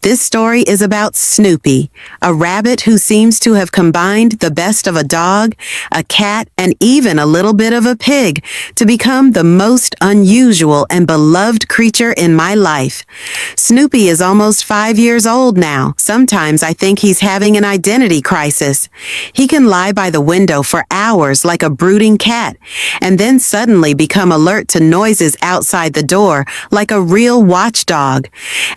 This story is about Snoopy, a rabbit who seems to have combined the best of a dog, a cat, and even a little bit of a pig to become the most unusual and beloved creature in my life. Snoopy is almost 5 years old now. Sometimes I think he's having an identity crisis. He can lie by the window for hours like a brooding cat, and then suddenly become alert to noises outside the door like a real watchdog.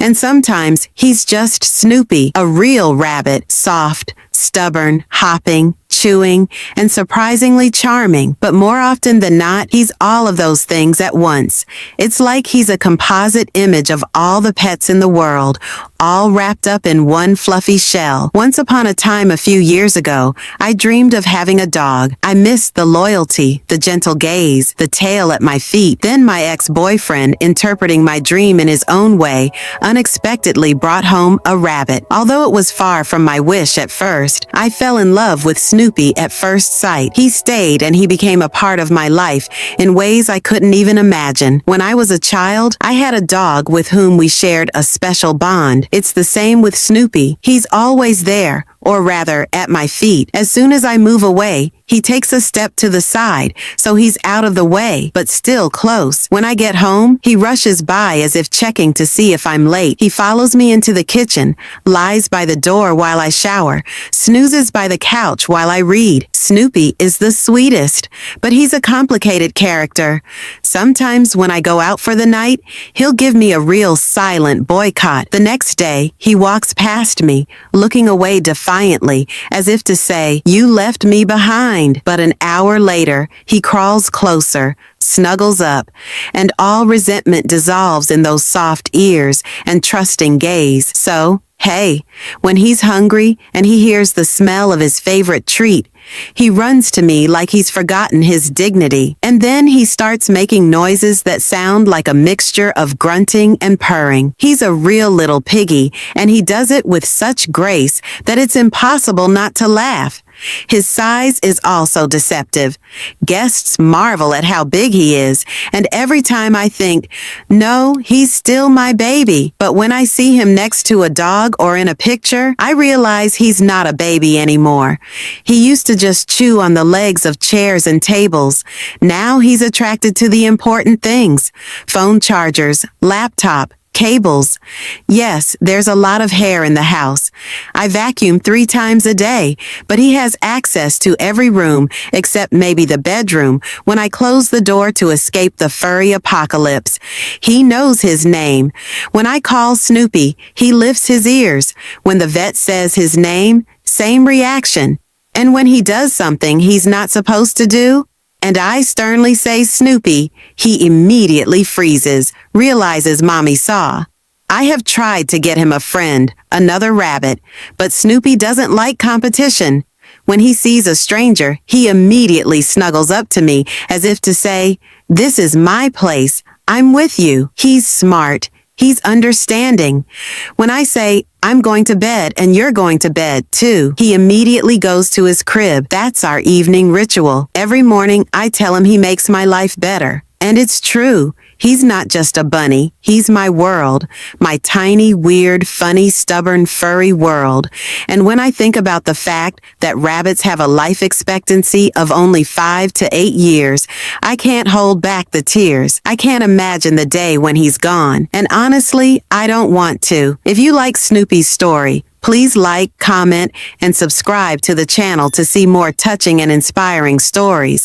And sometimes he's just Snoopy, a real rabbit, soft, stubborn, hopping, chewing, and surprisingly charming. But more often than not, he's all of those things at once. It's like he's a composite image of all the pets in the world, all wrapped up in one fluffy shell. Once upon a time a few years ago, I dreamed of having a dog. I missed the loyalty, the gentle gaze, the tail at my feet. Then my ex-boyfriend, interpreting my dream in his own way, unexpectedly brought home a rabbit. Although it was far from my wish at first, I fell in love with Snoopy at first sight. He stayed and he became a part of my life in ways I couldn't even imagine. When I was a child, I had a dog with whom we shared a special bond. It's the same with Snoopy. He's always there, or rather, at my feet. As soon as I move away, he takes a step to the side, so he's out of the way, but still close. When I get home, he rushes by as if checking to see if I'm late. He follows me into the kitchen, lies by the door while I shower, snoozes by the couch while I read. Snoopy is the sweetest, but he's a complicated character. Sometimes when I go out for the night, he'll give me a real silent boycott. The next day, he walks past me, looking away defiantly, as if to say, "You left me behind." But an hour later, he crawls closer, snuggles up, and all resentment dissolves in those soft ears and trusting gaze. So, hey, when he's hungry and he hears the smell of his favorite treat, he runs to me like he's forgotten his dignity. And then he starts making noises that sound like a mixture of grunting and purring. He's a real little piggy, and he does it with such grace that it's impossible not to laugh. His size is also deceptive. Guests marvel at how big he is, and every time I think, no, he's still my baby. But when I see him next to a dog or in a picture, I realize he's not a baby anymore. He used to just chew on the legs of chairs and tables. Now he's attracted to the important things: phone chargers, laptop, cables. Yes, there's a lot of hair in the house. I vacuum 3 times a day, but he has access to every room except maybe the bedroom when I close the door to escape the furry apocalypse. He knows his name. When I call Snoopy, he lifts his ears. When the vet says his name, same reaction. And when he does something he's not supposed to do, and I sternly say Snoopy, he immediately freezes, realizes Mommy saw. I have tried to get him a friend, another rabbit, but Snoopy doesn't like competition. When he sees a stranger, he immediately snuggles up to me as if to say, "This is my place. I'm with you." He's smart. He's understanding. When I say, "I'm going to bed and you're going to bed too," he immediately goes to his crib. That's our evening ritual. Every morning I tell him he makes my life better. And it's true. He's not just a bunny. He's my world. My tiny, weird, funny, stubborn, furry world. And when I think about the fact that rabbits have a life expectancy of only 5 to 8 years, I can't hold back the tears. I can't imagine the day when he's gone. And honestly, I don't want to. If you like Snoopy's story, please like, comment, and subscribe to the channel to see more touching and inspiring stories.